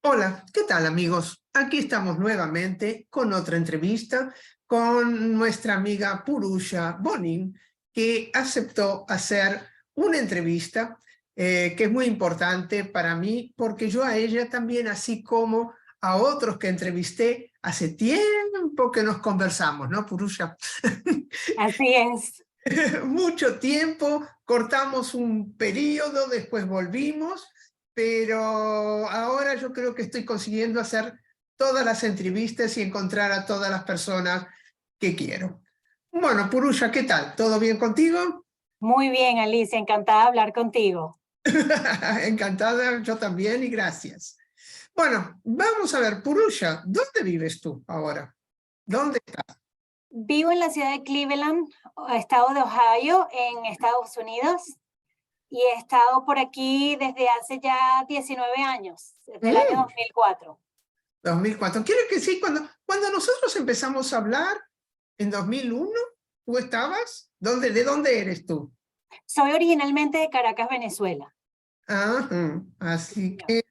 Hola, ¿qué tal amigos? Aquí estamos nuevamente con otra entrevista con nuestra amiga Purusha Bonin, que aceptó hacer una entrevista que es muy importante para mí, porque yo a ella también, así como a otros que entrevisté, hace tiempo que nos conversamos, ¿no, Purusha? Así es. Mucho tiempo, cortamos un periodo, después volvimos, pero ahora yo creo que estoy consiguiendo hacer todas las entrevistas y encontrar a todas las personas que quiero. Bueno, Purusha, ¿qué tal? ¿Todo bien contigo? Muy bien, Alicia, encantada de hablar contigo. Encantada, yo también, y gracias. Bueno, vamos a ver, Purusha, ¿dónde vives tú ahora? ¿Dónde estás? Vivo en la ciudad de Cleveland, estado de Ohio, en Estados Unidos, y he estado por aquí desde hace ya 19 años, desde el año Mm, 2004. 2004. Quiero que sí, cuando nosotros empezamos a hablar en 2001, ¿tú estabas? ¿De dónde eres tú? Soy originalmente de Caracas, Venezuela. Ajá, Sí, así señor. que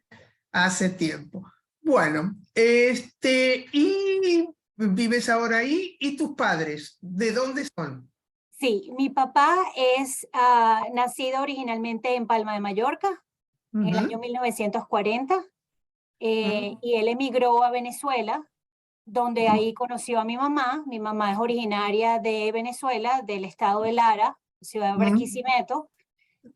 hace tiempo. Bueno, ¿y vives ahora ahí? ¿Y tus padres? ¿De dónde son? Sí, mi papá es nacido originalmente en Palma de Mallorca en el año Ujú, 1940, ujú, y él emigró a Venezuela donde ahí conoció a mi mamá. Mi mamá es originaria de Venezuela, del estado de Lara, ciudad de ujú, Barquisimeto,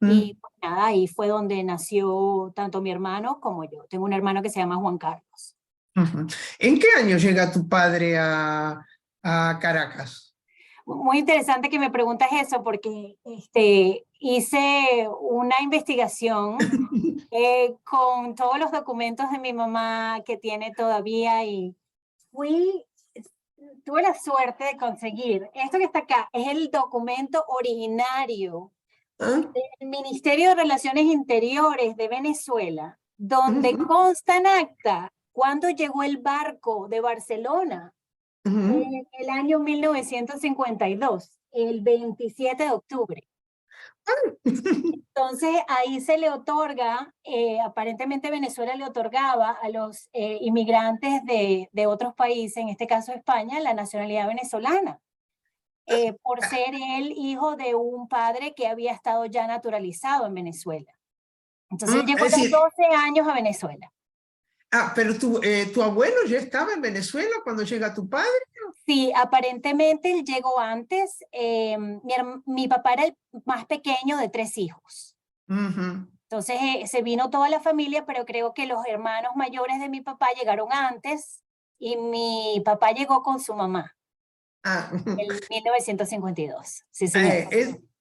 ujú, y pues nada, ahí fue donde nació tanto mi hermano como yo. Tengo un hermano que se llama Juan Carlos. ujú. ¿En qué año llega tu padre a Caracas? Muy interesante que me preguntas eso porque hice una investigación con todos los documentos de mi mamá que tiene todavía y fui tuve la suerte de conseguir esto que está acá, es el documento originario ¿Ah? del Ministerio de Relaciones Interiores de Venezuela, donde Ujú, consta en acta cuando llegó el barco de Barcelona ujú. en el año 1952, el 27 de octubre. Entonces ahí se le otorga, aparentemente Venezuela le otorgaba a los inmigrantes de otros países, en este caso España, la nacionalidad venezolana, por ser el hijo de un padre que había estado ya naturalizado en Venezuela. Entonces él llegó a Es los decir, 12 años a Venezuela. pero tu abuelo ya estaba en Venezuela cuando llega tu padre. Sí, aparentemente él llegó antes. Mi papá era el más pequeño de tres hijos. Ujú. Entonces se vino toda la familia, pero creo que los hermanos mayores de mi papá llegaron antes y mi papá llegó con su mamá Ah, en 1952. Sí, señor.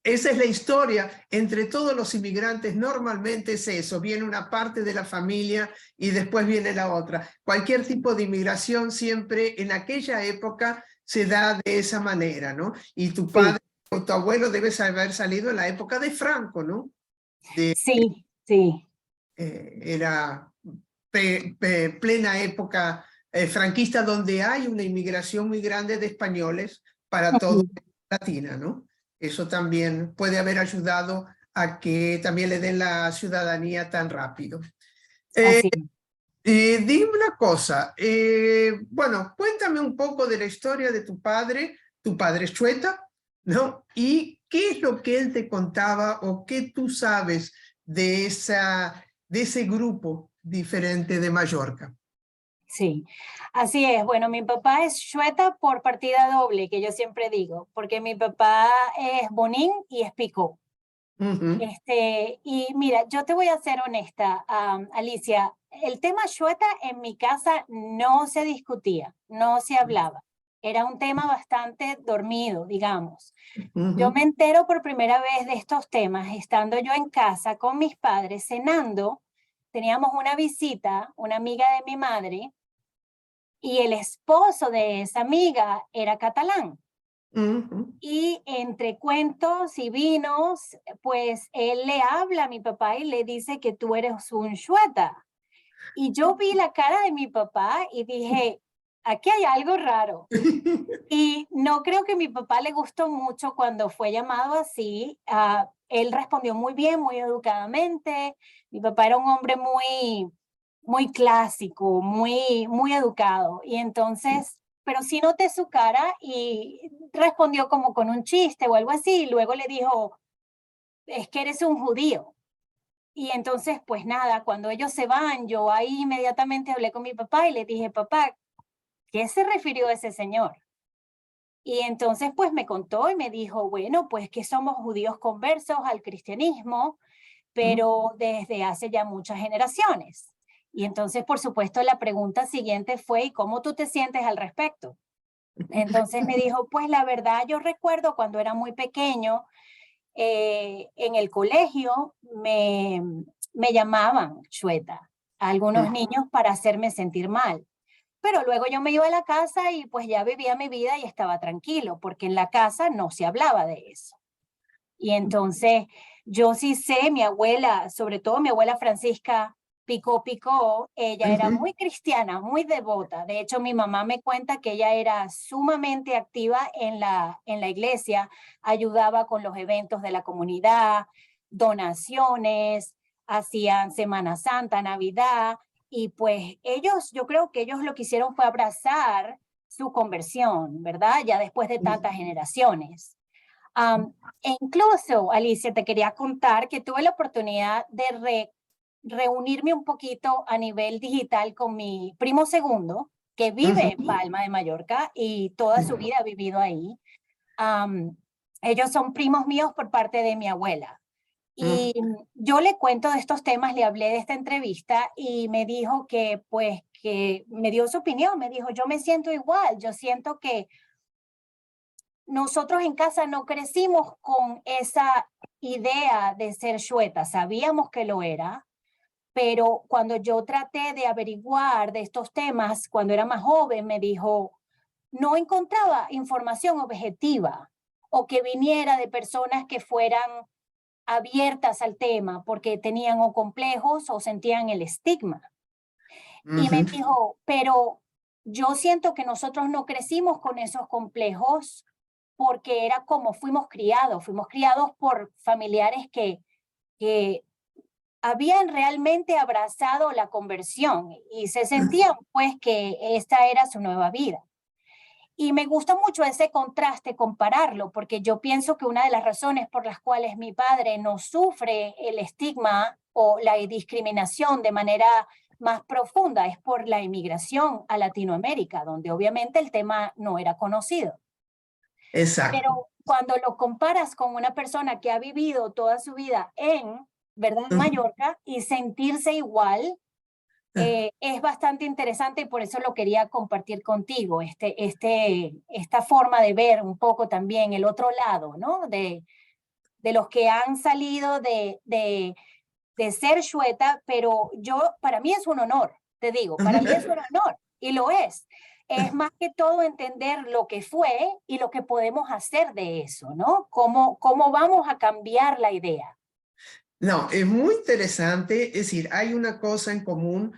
esa es la historia. Entre todos los inmigrantes normalmente es eso. Viene una parte de la familia y después viene la otra. Cualquier tipo de inmigración siempre en aquella época se da de esa manera, ¿no? Y tu padre Sí, o tu abuelo debes haber salido en la época de Franco, ¿no? sí, sí. Era plena época franquista donde hay una inmigración muy grande de españoles para toda Ujú. Latina, ¿no? Eso también puede haber ayudado a que también le den la ciudadanía tan rápido. Eh, Así es. Dime una cosa, bueno, cuéntame un poco de la historia de tu padre es Chueta, ¿no? ¿Y qué es lo que él te contaba o qué tú sabes de ese grupo diferente de Mallorca? Sí, así es. Bueno, mi papá es Xueta por partida doble, que yo siempre digo, porque mi papá es Bonín y es Picó. Ujú, Y mira, yo te voy a ser honesta, Alicia, el tema Xueta en mi casa no se discutía, no se hablaba. Era un tema bastante dormido, digamos. Yo me ujú, entero por primera vez de estos temas estando yo en casa con mis padres cenando. Teníamos una visita, una amiga de mi madre, y el esposo de esa amiga era catalán. ujú. Y entre cuentos y vinos, pues él le habla a mi papá y le dice que tú eres un chueta. Y yo vi la cara de mi papá y dije, aquí hay algo raro. Y no creo que a mi papá le gustó mucho cuando fue llamado así. Él respondió muy bien, muy educadamente. Mi papá era un hombre muy, muy clásico, muy educado. Y entonces, pero sí noté su cara y respondió como con un chiste o algo así. Y luego le dijo, es que eres un judío. Y entonces, pues nada, cuando ellos se van, yo ahí inmediatamente hablé con mi papá y le dije, papá, ¿qué se refirió ese señor? Y entonces, pues me contó y me dijo, bueno, pues que somos judíos conversos al cristianismo, pero desde hace ya muchas generaciones. Y entonces, por supuesto, la pregunta siguiente fue, ¿y cómo tú te sientes al respecto? Entonces me dijo, pues la verdad, yo recuerdo cuando era muy pequeño, en el colegio me llamaban chueta a algunos niños para hacerme sentir mal. Pero luego yo me iba a la casa y pues ya vivía mi vida y estaba tranquilo, porque en la casa no se hablaba de eso. Y entonces yo sí sé, mi abuela, sobre todo mi abuela Francisca Picó, ella era muy cristiana, muy devota. De hecho, mi mamá me cuenta que ella era sumamente activa en la iglesia, ayudaba con los eventos de la comunidad, donaciones, hacían Semana Santa, Navidad, y pues ellos, yo creo que ellos lo que hicieron fue abrazar su conversión, ¿verdad? Ya después de tantas generaciones. E incluso, Alicia, te quería contar que tuve la oportunidad de reunirme un poquito a nivel digital con mi primo segundo, que vive en Palma de Mallorca y toda su vida ha vivido ahí. Ellos son primos míos por parte de mi abuela. Y yo le cuento de estos temas, le hablé de esta entrevista y me dijo que, pues, que me dio su opinión, me dijo, yo me siento igual, yo siento que nosotros en casa no crecimos con esa idea de ser chueta, sabíamos que lo era, pero cuando yo traté de averiguar de estos temas, cuando era más joven, me dijo, no encontraba información objetiva o que viniera de personas que fueran abiertas al tema porque tenían o complejos o sentían el estigma. Y me dijo, pero yo siento que nosotros no crecimos con esos complejos porque era como fuimos criados por familiares que habían realmente abrazado la conversión y se sentían pues que esta era su nueva vida. Y me gusta mucho ese contraste, compararlo, porque yo pienso que una de las razones por las cuales mi padre no sufre el estigma o la discriminación de manera más profunda es por la inmigración a Latinoamérica, donde obviamente el tema no era conocido. Exacto. Pero cuando lo comparas con una persona que ha vivido toda su vida en, ¿verdad?, en Mallorca y sentirse igual, es bastante interesante y por eso lo quería compartir contigo, esta forma de ver un poco también el otro lado, ¿no? De los que han salido de ser chueta, pero para mí es un honor, te digo, para mí es un honor y lo es. Es más que todo entender lo que fue y lo que podemos hacer de eso, ¿no? Cómo vamos a cambiar la idea. No, es muy interesante, es decir, hay una cosa en común.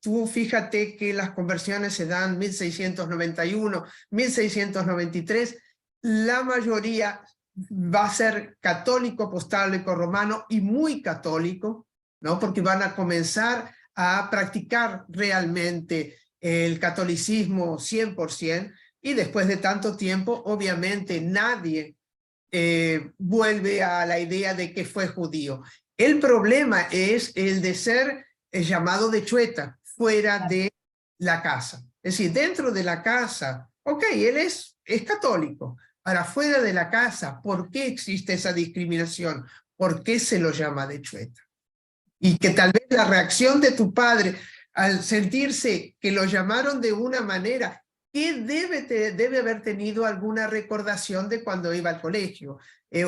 Tú fíjate que las conversiones se dan 1691, 1693, la mayoría va a ser católico, apostólico, romano y muy católico, ¿no? Porque van a comenzar a practicar realmente el catolicismo 100%, y después de tanto tiempo, obviamente nadie vuelve a la idea de que fue judío. El problema es el de ser llamado de chueta fuera de la casa. Es decir, dentro de la casa, ok, él es católico. Ahora, fuera de la casa, ¿por qué existe esa discriminación? ¿Por qué se lo llama de chueta? Y que tal vez la reacción de tu padre al sentirse que lo llamaron de una manera que debe haber tenido alguna recordación de cuando iba al colegio.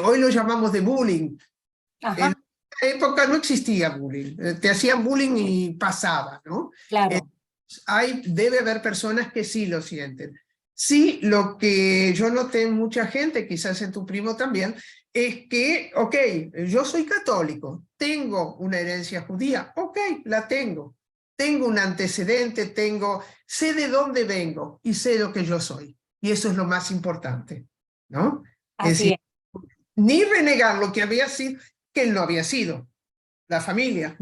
Hoy lo llamamos de bullying. En Ajá, esa época no existía bullying. Te hacían bullying y pasaba, ¿no? claro. Debe haber personas que sí lo sienten. Sí, lo que yo noté en mucha gente, quizás en tu primo también, es que, ok, yo soy católico, tengo una herencia judía, ok, la tengo un antecedente, sé de dónde vengo y sé lo que yo soy. Y eso es lo más importante, ¿no? Es Así decir, es. ni renegar lo que había sido, que él no había sido, la familia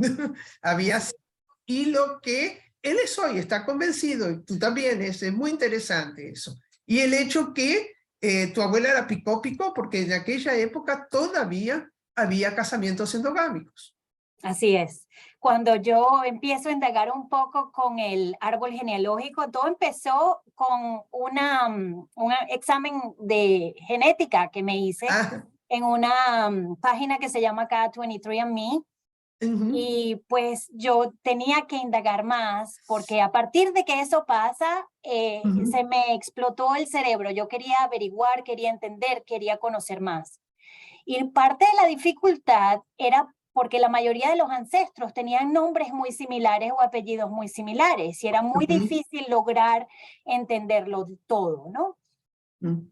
había sido. y lo que él es hoy, está convencido, y tú también, es muy interesante eso. Y el hecho que tu abuela era picó, porque en aquella época todavía había casamientos endogámicos. Así es. Cuando yo empiezo a indagar un poco con el árbol genealógico, todo empezó con un examen de genética que me hice Ah, en una página que se llama acá 23andMe. Y pues yo tenía que indagar más porque a partir de que eso pasa, se me explotó el cerebro. Yo quería averiguar, quería entender, quería conocer más. Y parte de la dificultad era porque la mayoría de los ancestros tenían nombres muy similares o apellidos muy similares y era muy difícil lograr entenderlo todo, ¿no?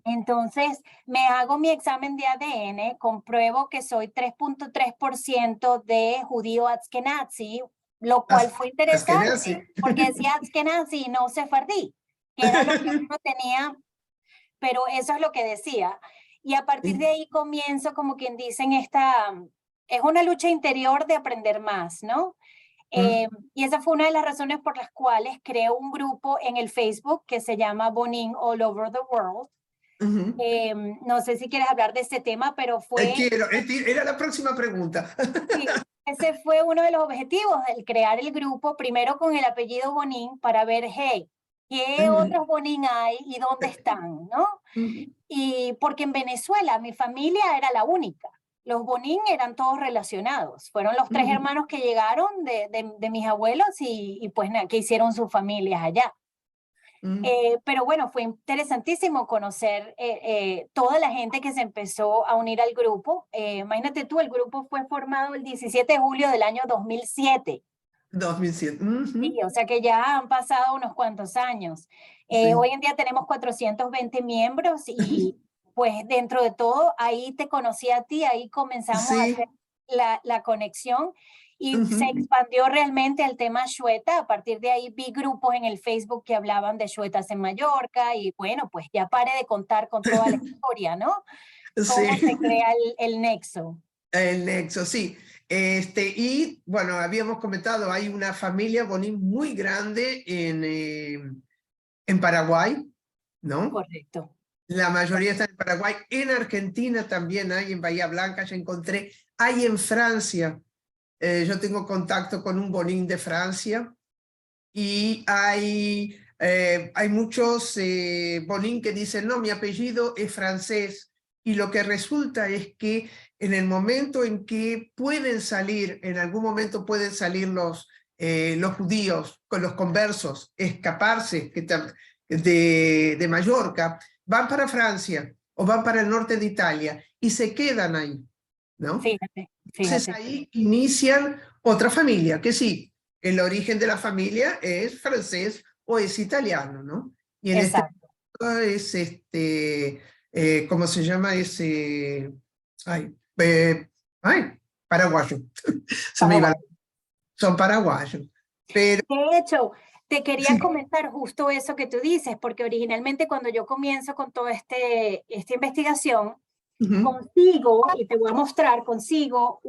Entonces, me hago mi examen de ADN, compruebo que soy 3.3% de judío Ashkenazi, lo cual fue interesante, porque decía Ashkenazi y no sefardí, que era lo que uno tenía, pero eso es lo que decía. Y a partir de ahí comienzo, como quien dice, es una lucha interior de aprender más, ¿no? Y esa fue una de las razones por las cuales creé un grupo en el Facebook que se llama Bonin All Over the World. No sé si quieres hablar de este tema, pero era la próxima pregunta. Sí, ese fue uno de los objetivos, el crear el grupo, primero con el apellido Bonin, para ver, hey, ¿qué otros Bonin hay y dónde están, no? Y porque en Venezuela mi familia era la única. Los Bonin eran todos relacionados. Fueron los 3 hermanos que llegaron de mis abuelos y pues que hicieron sus familias allá. Pero bueno, fue interesantísimo conocer toda la gente que se empezó a unir al grupo. Imagínate tú, el grupo fue formado el 17 de julio del año 2007. 2007. Sí, o sea que ya han pasado unos cuantos años. Hoy en día tenemos 420 miembros y pues dentro de todo, ahí te conocí a ti, ahí comenzamos a hacer la conexión. Y se expandió realmente el tema Xueta. A partir de ahí vi grupos en el Facebook que hablaban de Xuetas en Mallorca y bueno, pues ya pare de contar con toda la historia, ¿no? Cómo se crea el nexo. El nexo, sí. Y bueno, habíamos comentado, hay una familia Bonin muy grande en Paraguay, ¿no? Correcto. La mayoría está en Paraguay. En Argentina también hay, en Bahía Blanca ya encontré. Hay en Francia. Yo tengo contacto con un Bonin de Francia y hay muchos Bonin que dicen, no, mi apellido es francés, y lo que resulta es que en el momento en que pueden salir, en algún momento pueden salir los judíos con los conversos, escaparse de Mallorca, van para Francia o van para el norte de Italia y se quedan ahí, ¿no? Fíjate. Entonces ahí inician otra familia, que sí, el origen de la familia es francés o es italiano, ¿no? Y en Exacto. este caso es, ¿cómo se llama? Paraguayo. Se me iba. Son paraguayos. Pero, de hecho, te quería sí. comentar justo eso que tú dices, porque originalmente cuando yo comienzo con toda esta investigación, consigo, y te voy a mostrar, consigo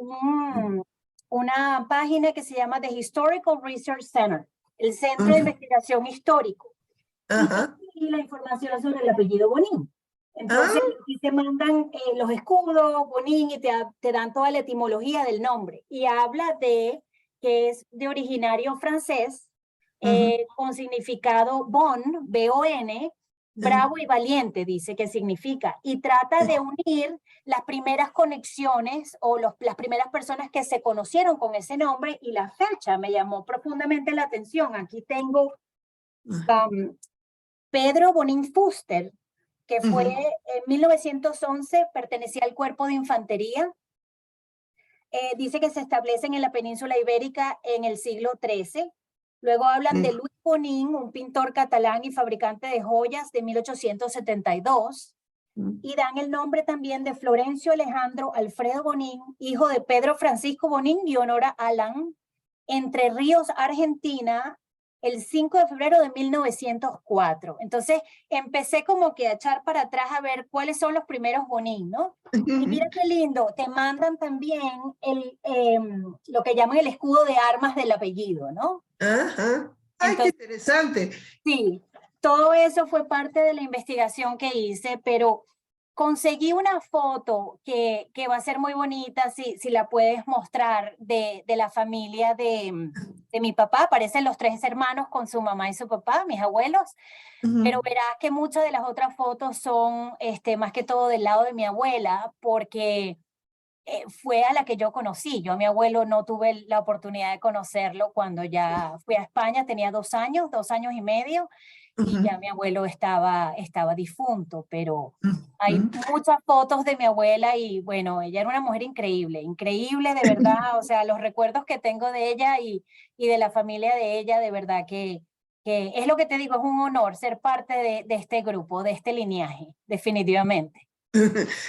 una página que se llama The Historical Research Center, el Centro de Investigación Histórico. Y la información sobre el apellido Bonin. Entonces, aquí te mandan los escudos, Bonin, y te dan toda la etimología del nombre. Y habla de que es de originario francés, con significado bon, B-O-N, bravo y valiente, dice que significa. Y trata de unir las primeras conexiones o las primeras personas que se conocieron con ese nombre y la fecha. Me llamó profundamente la atención. Aquí tengo Pedro Bonin Fuster, que fue en 1911, pertenecía al cuerpo de infantería. Dice que se establecen en la península ibérica en el siglo XIII. Luego hablan de Luis Bonin, un pintor catalán y fabricante de joyas de 1872. Y dan el nombre también de Florencio Alejandro Alfredo Bonin, hijo de Pedro Francisco Bonin y Honora Alan, Entre Ríos, Argentina, el 5 de febrero de 1904. Entonces empecé como que a echar para atrás a ver cuáles son los primeros Bonín, ¿no? Y mira qué lindo, te mandan también lo que llaman el escudo de armas del apellido, ¿no? Ajá. ¡Ay, qué Entonces, interesante! sí, todo eso fue parte de la investigación que hice, pero conseguí una foto que va a ser muy bonita si la puedes mostrar de la familia de mi papá. Aparecen los tres hermanos con su mamá y su papá, mis abuelos, pero verás que muchas de las otras fotos son más que todo del lado de mi abuela, porque fue a la que yo conocí. Yo a mi abuelo no tuve la oportunidad de conocerlo cuando ya fui a España, tenía 2 años y medio, y ya mi abuelo estaba difunto, pero hay muchas fotos de mi abuela y bueno, ella era una mujer increíble, increíble de verdad, o sea, los recuerdos que tengo de ella y de la familia de ella, de verdad que es lo que te digo, es un honor ser parte de este grupo, de este linaje, definitivamente.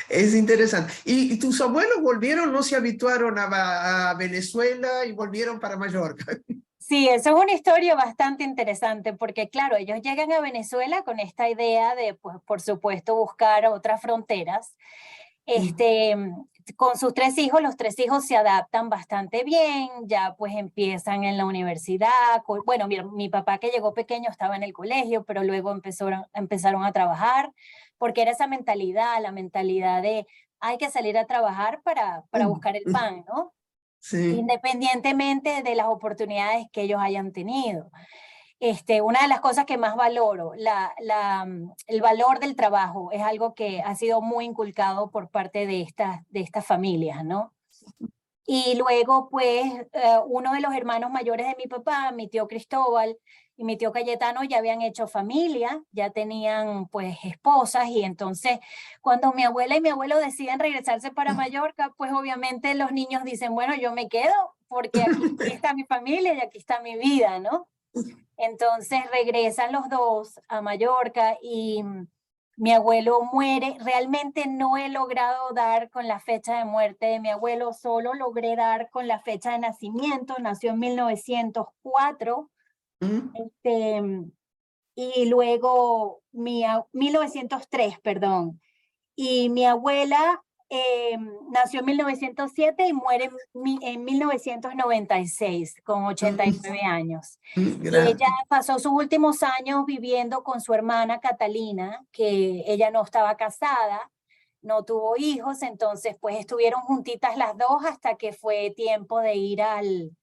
Es interesante. ¿Y tus abuelos volvieron, no se habituaron a Venezuela y volvieron para Mallorca? Sí, eso es una historia bastante interesante porque, claro, ellos llegan a Venezuela con esta idea de, pues, por supuesto, buscar otras fronteras. Con sus tres hijos, los tres hijos se adaptan bastante bien, ya pues empiezan en la universidad. Bueno, mi papá que llegó pequeño estaba en el colegio, pero luego empezaron a trabajar porque era esa mentalidad, la mentalidad de hay que salir a trabajar para buscar el pan, ¿no? Sí. Independientemente de las oportunidades que ellos hayan tenido. Una de las cosas que más valoro, el valor del trabajo, es algo que ha sido muy inculcado por parte de estas familias, ¿no? Y luego, pues, uno de los hermanos mayores de mi papá, mi tío Cristóbal y mi tío Cayetano, ya habían hecho familia, ya tenían, pues, esposas, y entonces, cuando mi abuela y mi abuelo deciden regresarse para Mallorca, pues, obviamente los niños dicen, bueno, yo me quedo, porque aquí está mi familia y aquí está mi vida, ¿no? Entonces regresan los dos a Mallorca y mi abuelo muere. Realmente no he logrado dar con la fecha de muerte de mi abuelo, solo logré dar con la fecha de nacimiento. Nació en 1904, Mm. este, y luego 1903, perdón. Y mi abuela nació en 1907 y muere en 1996 con 89 años. Y ella Gracias. pasó sus últimos años viviendo con su hermana Catalina, que ella no estaba casada, no tuvo hijos, entonces pues estuvieron juntitas las dos hasta que fue tiempo de ir al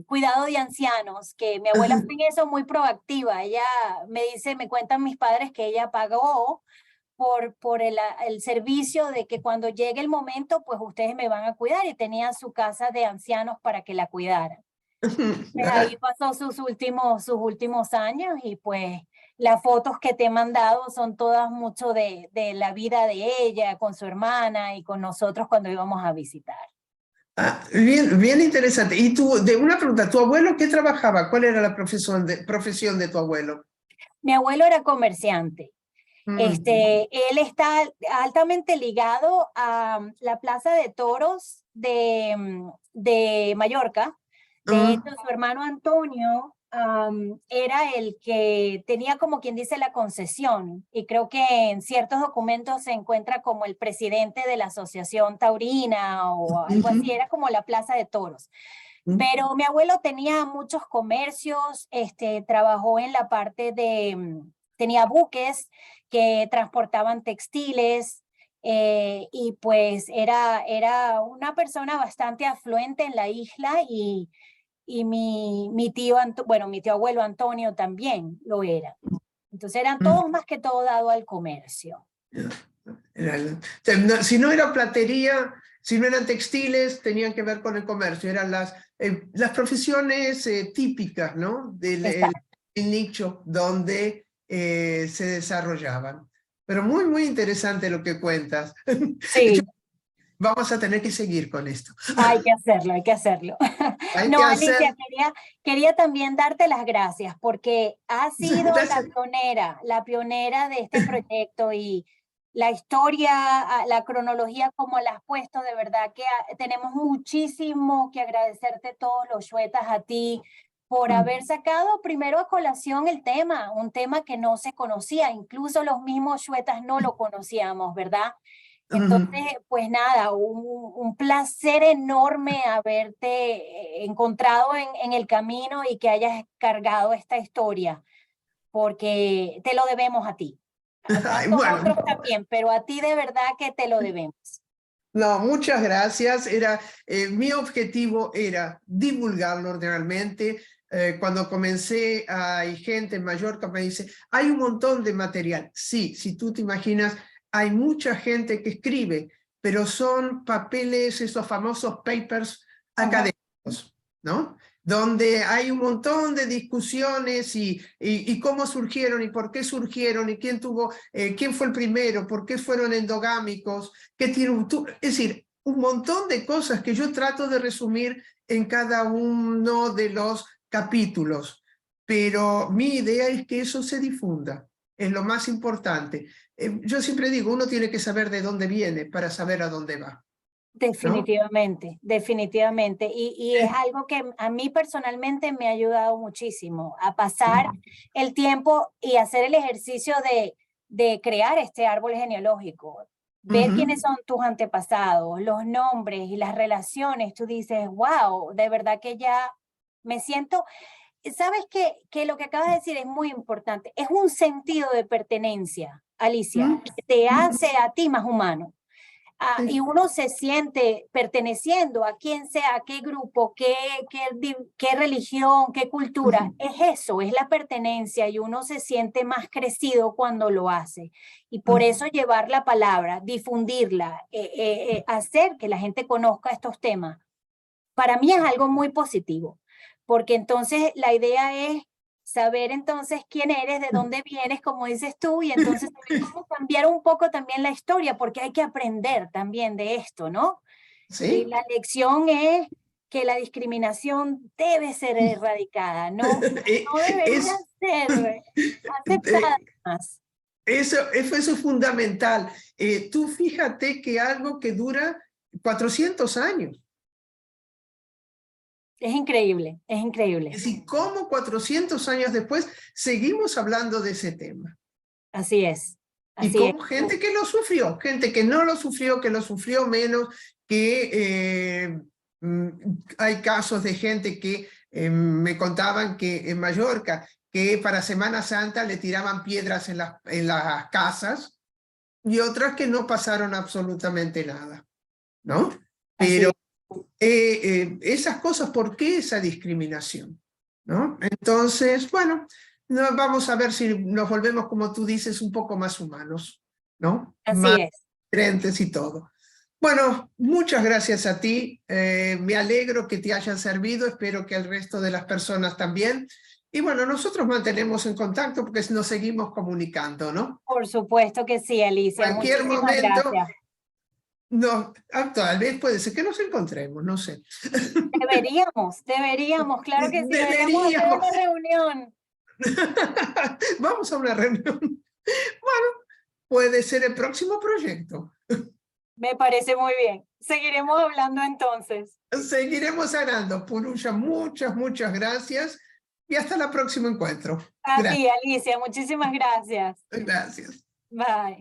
cuidado de ancianos, que mi abuela fue en eso muy proactiva. Ella me cuentan mis padres que ella pagó por el servicio de que cuando llegue el momento, pues ustedes me van a cuidar, y tenía su casa de ancianos para que la cuidaran. Pues ahí pasó sus últimos años, y pues las fotos que te he mandado son todas mucho de la vida de ella con su hermana y con nosotros cuando íbamos a visitar. Bien, bien interesante. Y tú, de una pregunta, ¿tu abuelo qué trabajaba? ¿Cuál era la profesión de tu abuelo? Mi abuelo era comerciante. Mm. Él está altamente ligado a la Plaza de Toros de Mallorca. De hecho, Ah, su hermano Antonio era el que tenía, como quien dice, la concesión, y creo que en ciertos documentos se encuentra como el presidente de la Asociación Taurina o algo así, ujú, era como la Plaza de Toros. mm, Pero mi abuelo tenía muchos comercios, trabajó en la parte tenía buques que transportaban textiles, y pues era una persona bastante afluente en la isla, y mi tío, bueno, mi tío abuelo Antonio también lo era. Entonces eran mm. todos más que todo dado al comercio. Ya. O sea, si no era platería, si no eran textiles, tenían que ver con el comercio. Eran las profesiones típicas, ¿no? Del el nicho donde se desarrollaban. Pero muy, muy interesante lo que cuentas. Yo- Sí, Vamos a tener que seguir con esto. hay que hacerlo, hay que hacerlo. Hay que No, Alicia, hacer... quería también darte las gracias porque has sido la pionera de este proyecto, y la historia, la cronología como la has puesto, de verdad que tenemos muchísimo que agradecerte todos los chuetas a ti por haber sacado primero a colación el tema, un tema que no se conocía, incluso los mismos Xuetas no lo conocíamos, ¿verdad? Entonces, pues nada, un placer enorme haberte encontrado en el camino y que hayas cargado esta historia, porque te lo debemos a ti. A Ay, tantos bueno, otros también, pero a ti de verdad que te lo debemos. no, muchas gracias. Mi objetivo era divulgarlo realmente. Cuando comencé, hay gente en Mallorca que me dice, hay un montón de material. Sí, si tú te imaginas, hay mucha gente que escribe, pero son papeles, esos famosos papers académicos, ¿no? Donde hay un montón de discusiones y cómo surgieron y por qué surgieron y quién tuvo, quién fue el primero, por qué fueron endogámicos, qué tiene es decir, un montón de cosas que yo trato de resumir en cada uno de los capítulos, pero mi idea es que eso se difunda, es lo más importante. Yo siempre digo, uno tiene que saber de dónde viene para saber a dónde va, ¿no? Definitivamente, definitivamente. Y es algo que a mí personalmente me ha ayudado muchísimo a pasar el tiempo y hacer el ejercicio de crear este árbol genealógico. Ver quiénes son tus antepasados, los nombres y las relaciones. Tú dices, wow, de verdad que ya me siento. ¿Sabes que lo que acabas de decir es muy importante? Es un sentido de pertenencia, Alicia, que te hace a ti más humano. Y uno se siente perteneciendo a quien sea, a qué grupo, qué religión, qué cultura. Es eso, es la pertenencia y uno se siente más crecido cuando lo hace. Y por eso llevar la palabra, difundirla, hacer que la gente conozca estos temas, para mí es algo muy positivo, porque entonces la idea es saber entonces quién eres, de dónde vienes, como dices tú, y entonces saber cómo cambiar un poco también la historia, porque hay que aprender también de esto, ¿no? Y ¿Sí? la lección es que la discriminación debe ser erradicada, no debería Es, ser aceptada eh, más. eso es fundamental. Tú fíjate que algo que dura 400 años. Es increíble, es increíble. Es decir, cómo 400 años después seguimos hablando de ese tema. Así es, Y así es. como gente que lo sufrió, gente que no lo sufrió, que lo sufrió menos, mm, hay casos de gente que me contaban que en Mallorca, que para Semana Santa le tiraban piedras en las casas y otras que no pasaron absolutamente nada, ¿no? Así Pero es. esas cosas, ¿por qué esa discriminación? ¿No? Entonces, bueno, vamos a ver si nos volvemos, como tú dices, un poco más humanos, ¿no? Así Más es. diferentes y todo. Bueno, muchas gracias a ti. Me alegro que te hayan servido. Espero que al resto de las personas también. Y bueno, nosotros mantenemos en contacto porque nos seguimos comunicando, ¿no? Por supuesto que sí, Alicia. Cualquier Muchísimas momento, gracias. no, tal vez puede ser que nos encontremos, no sé. Deberíamos, claro que sí, deberíamos hacer Deberíamos. una reunión. Vamos a una reunión. Bueno, puede ser el próximo proyecto. Me parece muy bien. Seguiremos hablando entonces. Seguiremos hablando. Purusha, muchas gracias y hasta el próximo encuentro. A Gracias. ti, Alicia, muchísimas gracias. Gracias. Bye.